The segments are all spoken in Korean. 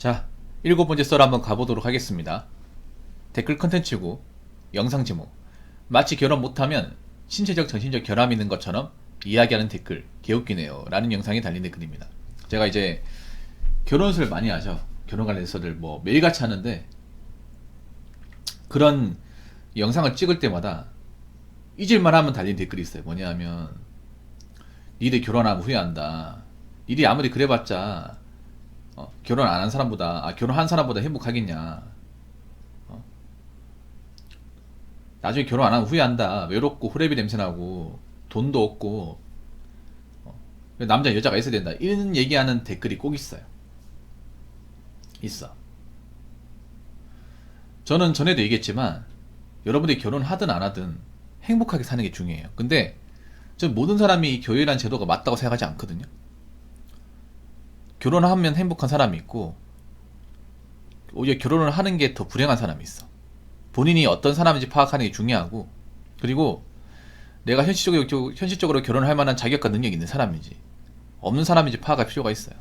자, 7번째 썰 한번 가보도록 하겠습니다. 댓글 컨텐츠고 영상 제목, 마치 결혼 못하면 신체적 정신적 결함이 있는 것처럼 이야기하는 댓글 개웃기네요 라는 영상이 달린 댓글입니다. 제가 이제 결혼을 많이 하죠. 결혼 관련 썰을 뭐 매일같이 하는데, 그런 영상을 찍을 때마다 잊을만 하면 달린 댓글이 있어요. 뭐냐면, 니들 결혼하면 후회한다, 니들이 아무리 그래봤자 결혼 안 한 사람보다, 결혼한 사람보다 행복하겠냐, 나중에 결혼 안 하면 후회한다, 외롭고 후레비 냄새나고 돈도 없고 남자 여자가 있어야 된다, 이런 얘기하는 댓글이 꼭 있어요. 있어. 저는 전에도 얘기했지만, 여러분들이 결혼하든 안 하든 행복하게 사는 게 중요해요. 근데 전 모든 사람이 이 교회라는 제도가 맞다고 생각하지 않거든요. 결혼하면 행복한 사람이 있고, 오히려 결혼을 하는 게 더 불행한 사람이 있어. 본인이 어떤 사람인지 파악하는 게 중요하고, 그리고 내가 현실적으로 결혼을 할 만한 자격과 능력이 있는 사람인지 없는 사람인지 파악할 필요가 있어요.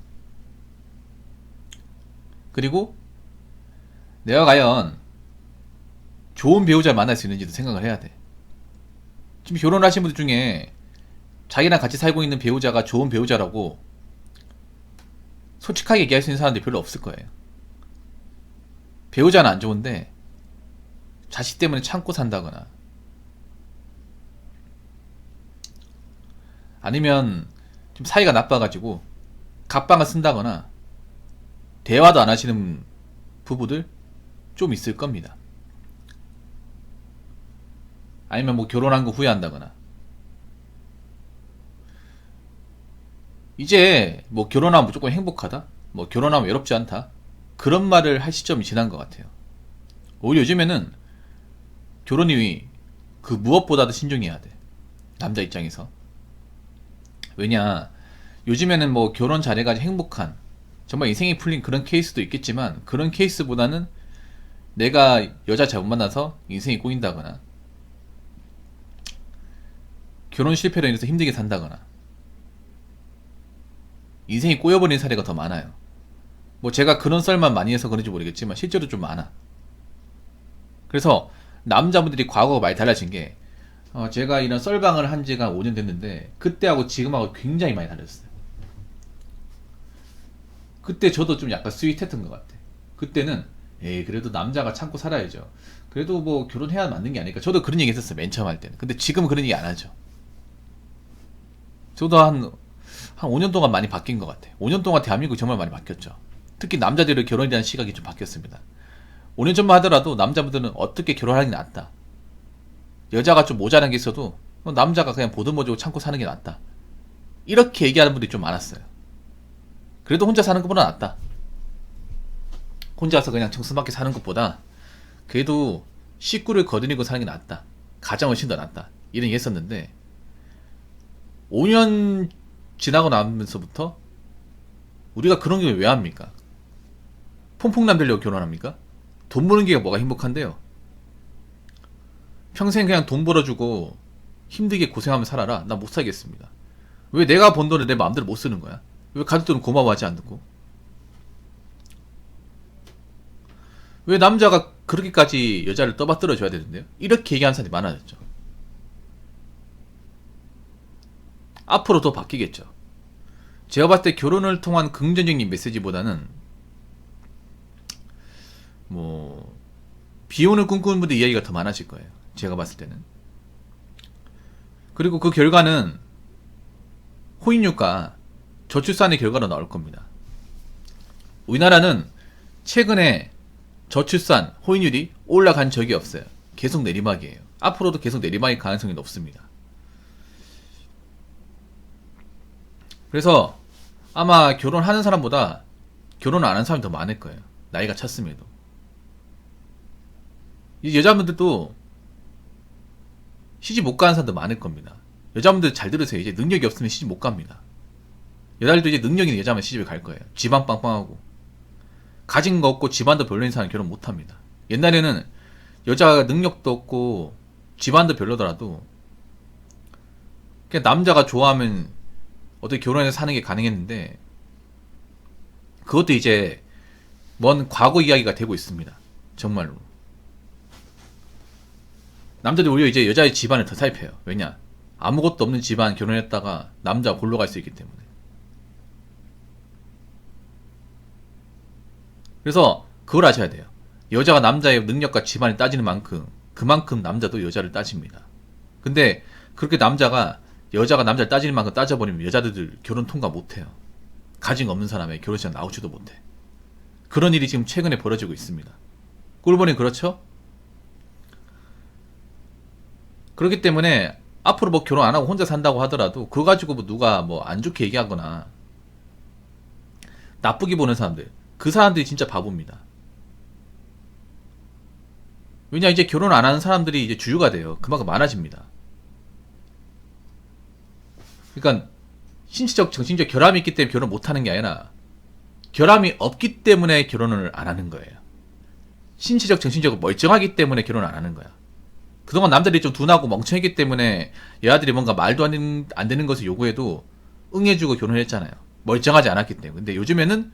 그리고 내가 과연 좋은 배우자를 만날 수 있는지도 생각을 해야 돼. 지금 결혼하신 분들 중에 자기랑 같이 살고 있는 배우자가 좋은 배우자라고 솔직하게 얘기할 수 있는 사람들이 별로 없을 거예요. 배우자는 안 좋은데 자식 때문에 참고 산다거나, 아니면 좀 사이가 나빠가지고 갑방을 쓴다거나 대화도 안 하시는 부부들 좀 있을 겁니다. 아니면 뭐 결혼한 거 후회한다거나, 이제 뭐 결혼하면 무조건 행복하다, 뭐 결혼하면 외롭지 않다, 그런 말을 할 시점이 지난 것 같아요. 오히려 요즘에는 결혼이 그 무엇보다도 신중해야 돼, 남자 입장에서. 왜냐, 요즘에는 뭐 결혼 잘해가지고 행복한, 정말 인생이 풀린 그런 케이스도 있겠지만, 그런 케이스보다는 내가 여자 잘못 만나서 인생이 꼬인다거나, 결혼 실패로 인해서 힘들게 산다거나, 인생이 꼬여버린 사례가 더 많아요. 뭐 제가 그런 썰만 많이 해서 그런지 모르겠지만 실제로 좀 많아. 그래서 남자분들이 과거가 많이 달라진 게, 제가 이런 썰방을 한 지가 5년 됐는데, 그때하고 지금하고 굉장히 많이 달라졌어요. 그때 저도 좀 약간 스윗했던 것 같아. 그때는 에이, 그래도 남자가 참고 살아야죠, 그래도 뭐 결혼해야 맞는 게 아닐까, 저도 그런 얘기 했었어요, 맨 처음 할 때는. 근데 지금은 그런 얘기 안 하죠. 저도 한 5년 동안 많이 바뀐 것 같아요. 5년 동안 대한민국이 정말 많이 바뀌었죠. 특히 남자들의 결혼에 대한 시각이 좀 바뀌었습니다. 5년 전만 하더라도 남자분들은 어떻게 결혼하는 게 낫다, 여자가 좀 모자란 게 있어도 남자가 그냥 보듬어주고 참고 사는 게 낫다, 이렇게 얘기하는 분들이 좀 많았어요. 그래도 혼자 사는 것보다 낫다, 혼자서 그냥 청스럽게 사는 것보다 그래도 식구를 거느리고 사는 게 낫다, 가정은 훨씬 더 낫다, 이런 얘기 했었는데, 5년 지나고 나면서부터 우리가 그런 게 왜 합니까? 퐁퐁남 되려고 결혼합니까? 돈 버는 게 뭐가 행복한데요? 평생 그냥 돈 벌어주고 힘들게 고생하며 살아라, 나 못 살겠습니다. 왜 내가 번 돈을 내 마음대로 못 쓰는 거야? 왜 가족들은 고마워하지 않고? 왜 남자가 그렇게까지 여자를 떠받들어 줘야 되는데요? 이렇게 얘기하는 사람이 많아졌죠. 앞으로 더 바뀌겠죠. 제가 봤을 때 결혼을 통한 긍정적인 메시지보다는 뭐 비혼을 꿈꾸는 분들 이야기가 더 많아질 거예요, 제가 봤을 때는. 그리고 그 결과는 호인율과 저출산의 결과로 나올 겁니다. 우리나라는 최근에 저출산, 호인율이 올라간 적이 없어요. 계속 내리막이에요. 앞으로도 계속 내리막일 가능성이 높습니다. 그래서 아마 결혼하는 사람보다 결혼 안 하는 사람이 더 많을 거예요, 나이가 찼음에도. 이 여자분들도 시집 못 가는 사람도 많을 겁니다. 여자분들 잘 들으세요. 이제 능력이 없으면 시집 못 갑니다. 여자들도 이제 능력 있는 여자만 시집을 갈 거예요. 집안 빵빵하고 가진 거 없고 집안도 별로인 사람 결혼 못 합니다. 옛날에는 여자가 능력도 없고 집안도 별로더라도 그냥 남자가 좋아하면 어떻게 결혼해서 사는 게 가능했는데, 그것도 이제 먼 과거 이야기가 되고 있습니다. 정말로. 남자들이 오히려 이제 여자의 집안을 더 살펴요. 왜냐? 아무것도 없는 집안 결혼했다가 남자 골로 갈 수 있기 때문에. 그래서 그걸 아셔야 돼요. 여자가 남자의 능력과 집안을 따지는 만큼 그만큼 남자도 여자를 따집니다. 근데 그렇게 여자가 남자를 따지는 만큼 따져버리면 여자들 결혼 통과 못해요. 가진 거 없는 사람의 결혼식 나오지도 못해. 그런 일이 지금 최근에 벌어지고 있습니다. 꿀보니 그렇죠? 그렇기 때문에 앞으로 뭐 결혼 안 하고 혼자 산다고 하더라도 그거 가지고 뭐 누가 뭐 안 좋게 얘기하거나 나쁘게 보는 사람들, 그 사람들이 진짜 바보입니다. 왜냐, 이제 결혼 안 하는 사람들이 이제 주류가 돼요. 그만큼 많아집니다. 그러니까 신체적, 정신적 결함이 있기 때문에 결혼 못 하는 게 아니라 결함이 없기 때문에 결혼을 안 하는 거예요. 신체적, 정신적으로 멀쩡하기 때문에 결혼을 안 하는 거야. 그동안 남들이 좀 둔하고 멍청했기 때문에 여자들이 뭔가 말도 안 되는 것을 요구해도 응해주고 결혼을 했잖아요. 멀쩡하지 않았기 때문에. 근데 요즘에는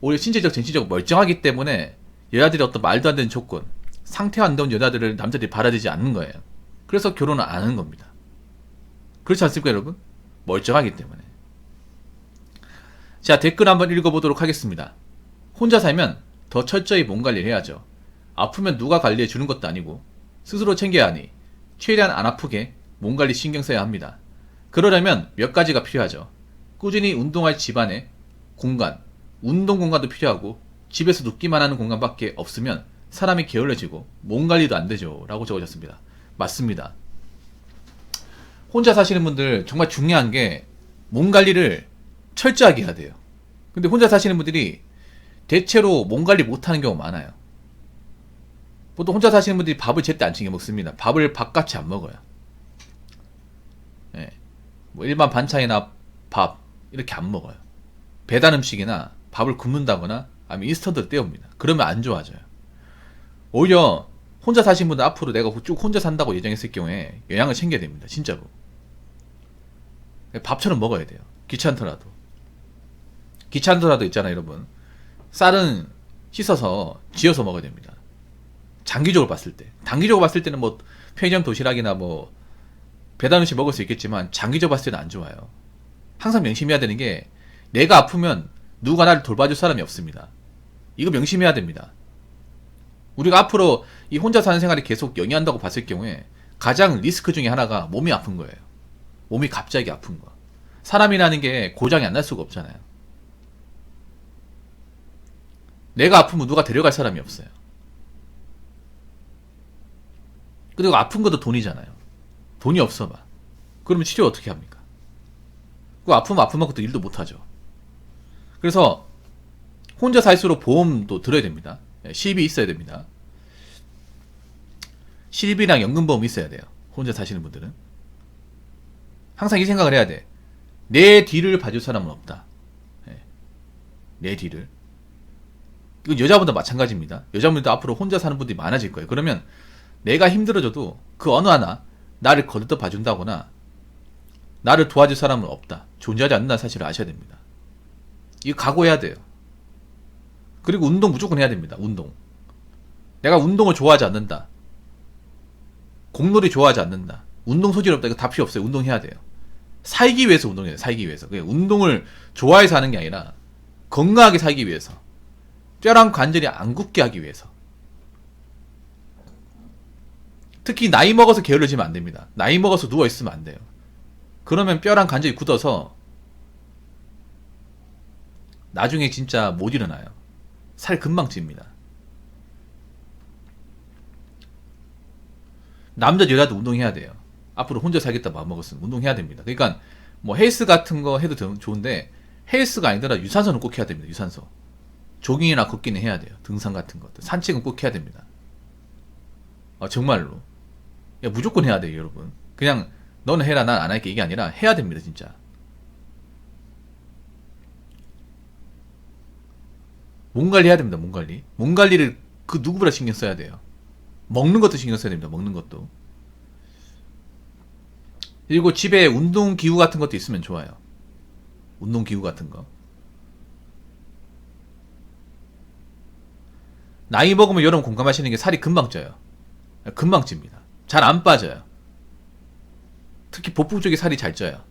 오히려 신체적, 정신적으로 멀쩡하기 때문에 여자들이 어떤 말도 안 되는 조건, 상태가 안 좋은 여자들을 남자들이 받아들이지 않는 거예요. 그래서 결혼을 안 하는 겁니다. 그렇지 않습니까, 여러분? 멀쩡하기 때문에. 자, 댓글 한번 읽어보도록 하겠습니다. 혼자 살면 더 철저히 몸 관리를 해야죠. 아프면 누가 관리해 주는 것도 아니고 스스로 챙겨야 하니 최대한 안 아프게 몸 관리 신경 써야 합니다. 그러려면 몇 가지가 필요하죠. 꾸준히 운동할 집안에 공간, 운동 공간도 필요하고 집에서 눕기만 하는 공간밖에 없으면 사람이 게을러지고 몸 관리도 안 되죠. 라고 적어졌습니다. 맞습니다. 혼자 사시는 분들 정말 중요한 게 몸 관리를 철저하게 해야 돼요. 근데 혼자 사시는 분들이 대체로 몸 관리 못하는 경우가 많아요. 보통 혼자 사시는 분들이 밥을 제때 안 챙겨 먹습니다. 밥을 밥같이 안 먹어요. 예. 뭐 일반 반찬이나 밥 이렇게 안 먹어요. 배달 음식이나 밥을 굽는다거나 아니면 인스턴트를 때웁니다. 그러면 안 좋아져요. 오히려 혼자 사신 분들 앞으로 내가 쭉 혼자 산다고 예정했을 경우에 영양을 챙겨야 됩니다. 진짜로. 밥처럼 먹어야 돼요. 귀찮더라도 있잖아요, 여러분. 쌀은 씻어서 지어서 먹어야 됩니다. 장기적으로 봤을 때. 단기적으로 봤을 때는 뭐 편의점 도시락이나 뭐 배달 음식 먹을 수 있겠지만 장기적으로 봤을 때는 안 좋아요. 항상 명심해야 되는 게 내가 아프면 누가 나를 돌봐줄 사람이 없습니다. 이거 명심해야 됩니다. 우리가 앞으로 이 혼자 사는 생활이 계속 영위한다고 봤을 경우에 가장 리스크 중에 하나가 몸이 아픈 거예요. 몸이 갑자기 아픈 거. 사람이라는 게 고장이 안 날 수가 없잖아요. 내가 아프면 누가 데려갈 사람이 없어요. 그리고 아픈 것도 돈이잖아요. 돈이 없어 봐. 그러면 치료 어떻게 합니까? 그 아프면 아픈 만큼 또 일도 못하죠. 그래서 혼자 살수록 보험도 들어야 됩니다. 실비 있어야 됩니다. 실비랑 연금보험 있어야 돼요. 혼자 사시는 분들은. 항상 이 생각을 해야 돼. 내 뒤를 봐줄 사람은 없다. 내 뒤를. 이건 여자분도 마찬가지입니다. 여자분들도 앞으로 혼자 사는 분들이 많아질 거예요. 그러면 내가 힘들어져도 그 어느 하나 나를 거듭 봐준다거나 나를 도와줄 사람은 없다. 존재하지 않는다는 사실을 아셔야 됩니다. 이거 각오해야 돼요. 그리고 운동 무조건 해야 됩니다. 운동. 내가 운동을 좋아하지 않는다. 공놀이 좋아하지 않는다. 운동 소질 없다. 이거 다 필요 없어요. 운동해야 돼요. 살기 위해서 운동해야 돼요. 살기 위해서. 그냥 운동을 좋아해서 하는 게 아니라 건강하게 살기 위해서. 뼈랑 관절이 안 굳게 하기 위해서. 특히 나이 먹어서 게을러지면 안 됩니다. 나이 먹어서 누워있으면 안 돼요. 그러면 뼈랑 관절이 굳어서 나중에 진짜 못 일어나요. 살 금방 찝니다. 남자 여자도 운동해야 돼요. 앞으로 혼자 살겠다 마음먹었으면 운동해야 됩니다. 그러니까 뭐 헬스 같은 거 해도 좋은데 헬스가 아니더라 유산소는 꼭 해야 됩니다. 유산소. 조깅이나 걷기는 해야 돼요. 등산 같은 것들. 산책은 꼭 해야 됩니다. 정말로. 야, 무조건 해야 돼요, 여러분. 그냥 너는 해라 난 안 할게 이게 아니라 해야 됩니다, 진짜. 몸 관리해야 됩니다, 몸 관리. 몸 관리를 그 누구보다 신경 써야 돼요. 먹는 것도 신경 써야 됩니다, 먹는 것도. 그리고 집에 운동기구 같은 것도 있으면 좋아요. 운동기구 같은 거. 나이 먹으면 여러분 공감하시는 게 살이 금방 쪄요. 금방 찝니다. 잘 안 빠져요. 특히 복부 쪽에 살이 잘 쪄요.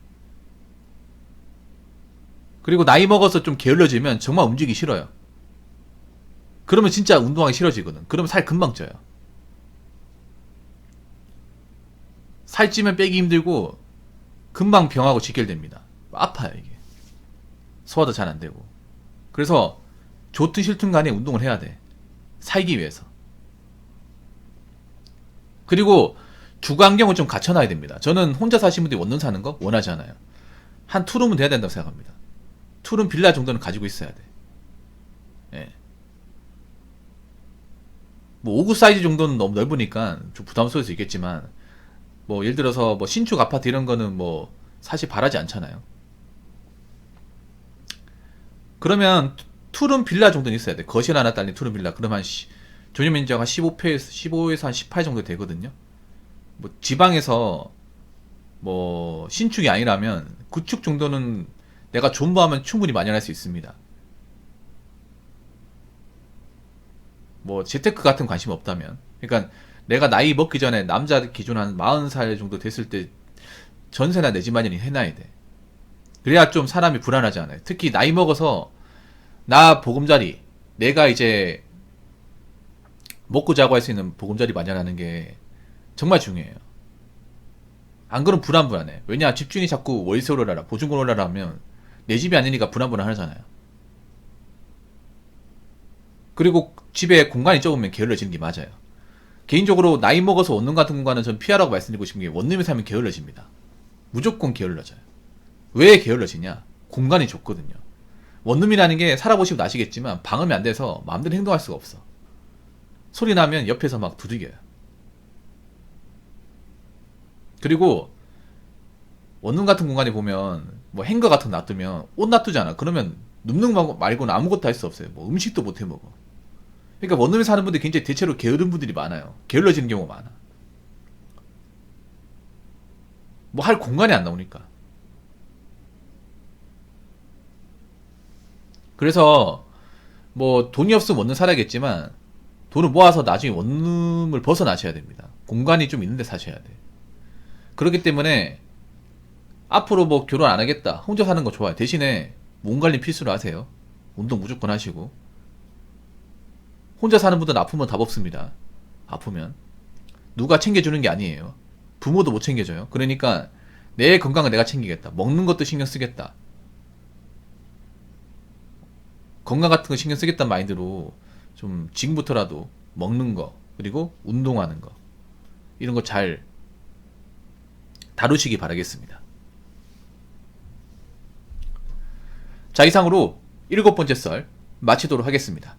그리고 나이 먹어서 좀 게을러지면 정말 움직이기 싫어요. 그러면 진짜 운동하기 싫어지거든. 그러면 살 금방 쪄요. 살찌면 빼기 힘들고 금방 병하고 직결됩니다. 아파요 이게. 소화도 잘 안 되고. 그래서 좋든 싫든 간에 운동을 해야 돼. 살기 위해서. 그리고 주거 환경을 좀 갖춰놔야 됩니다. 저는 혼자 사시는 분들이 원룸 사는 거 원하지 않아요. 한 투룸은 돼야 된다고 생각합니다. 투룸 빌라 정도는 가지고 있어야 돼. 예. 뭐 5구 사이즈 정도는 너무 넓으니까 좀 부담스러울 수 있겠지만, 뭐 예를 들어서 뭐 신축 아파트 이런 거는 뭐 사실 바라지 않잖아요. 그러면 투룸 빌라 정도는 있어야 돼. 거실 하나 딸린 투룸 빌라. 그러면 전용 면적 한 15에서 한 18 정도 되거든요. 뭐 지방에서 뭐 신축이 아니라면 구축 정도는 내가 존버하면 충분히 마련할 수 있습니다. 뭐 재테크 같은 관심 없다면. 그러니까 내가 나이 먹기 전에 남자 기준 한 40살 정도 됐을 때 전세나 내 집 마련이 해놔야 돼. 그래야 좀 사람이 불안하지 않아요. 특히 나이 먹어서 나 보금자리, 내가 이제 먹고 자고 할 수 있는 보금자리 마련하는 게 정말 중요해요. 안 그러면 불안해. 왜냐, 집주인이 자꾸 월세 올라라, 보증금 올라라 하면 내 집이 아니니까 불안하잖아요. 그리고 집에 공간이 적으면 게을러지는 게 맞아요. 개인적으로 나이 먹어서 원룸 같은 공간은 전 피하라고 말씀드리고 싶은 게, 원룸에 살면 게을러집니다. 무조건 게을러져요. 왜 게을러지냐? 공간이 좁거든요. 원룸이라는 게 살아보시면 아시겠지만 방음이 안 돼서 마음대로 행동할 수가 없어. 소리 나면 옆에서 막 두들겨요. 그리고 원룸 같은 공간에 보면 뭐 행거 같은 거 놔두면 옷 놔두잖아. 그러면 눕는 거 말고는 아무것도 할 수 없어요. 뭐 음식도 못 해 먹어. 그러니까 원룸에 사는 분들이 굉장히 대체로 게으른 분들이 많아요. 게을러지는 경우가 많아. 뭐 할 공간이 안 나오니까. 그래서 뭐 돈이 없으면 원룸 살아야겠지만 돈을 모아서 나중에 원룸을 벗어나셔야 됩니다. 공간이 좀 있는데 사셔야 돼. 그렇기 때문에 앞으로 뭐 결혼 안 하겠다, 혼자 사는 거 좋아요. 대신에 몸 관리 필수로 하세요. 운동 무조건 하시고. 혼자 사는 분들은 아프면 답 없습니다. 아프면 누가 챙겨주는 게 아니에요. 부모도 못 챙겨줘요. 그러니까 내 건강을 내가 챙기겠다. 먹는 것도 신경 쓰겠다. 건강 같은 거 신경 쓰겠다는 마인드로 좀 지금부터라도 먹는 거, 그리고 운동하는 거, 이런 거 잘 다루시기 바라겠습니다. 자, 이상으로 7번째 썰 마치도록 하겠습니다.